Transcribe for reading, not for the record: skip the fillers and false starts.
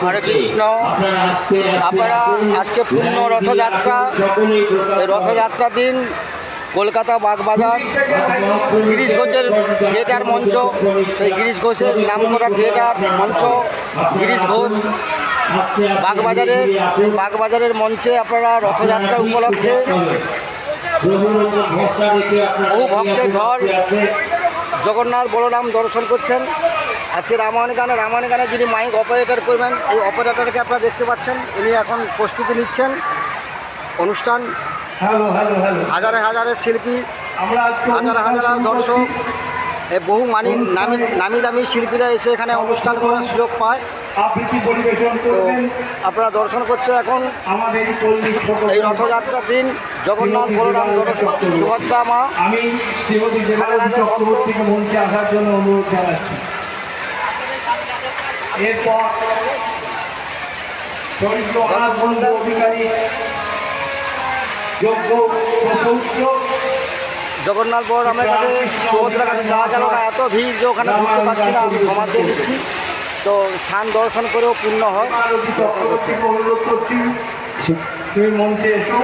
হরে কৃষ্ণ। আপনারা আজকে পূর্ণ রথযাত্রা, এই রথযাত্রার দিন কলকাতা বাগবাজার গিরিশ ঘোষের থিয়েটার মঞ্চ, সেই গিরিশ ঘোষের নামকরা থিয়েটার মঞ্চ গিরিশ ঘোষ বাগবাজারের, সেই বাগবাজারের মঞ্চে আপনারা রথযাত্রা উপলক্ষে বহু ভক্তের ঢল জগন্নাথ বলরাম দর্শন করছেন। আজকে রামায়ণ গানে যিনি মাইক অপারেটর করবেন, এই অপারেটরকে আপনারা দেখতে পাচ্ছেন, ইনি এখন প্রস্তুতি নিচ্ছেন। অনুষ্ঠান হাজারে হাজারের শিল্পী, হাজার দর্শক, বহু নামি দামি শিল্পীরা এসে এখানে অনুষ্ঠান করার সুযোগ পায়। তো আপনারা দর্শন করছে এখন এই রথযাত্রার দিন জগন্নাথ বলরাম সুভদ্রা মা। আমি মঞ্চে আসার জন্য অনুরোধ জানাচ্ছি। এরপর চরিত্র অধিকারী যোগ্য প্রশংসিত জগন্নাথ বলরামের কাছে সুভদ্রার কাছে যাওয়া গেল না, এত ভিড় যে ওখানে ঢুকতে পারছি না, আমি ক্ষমা চেয়ে দিচ্ছি। তো স্থান দর্শন করেও পূর্ণ হয়। অনুরোধ করছি মঞ্চে এসো।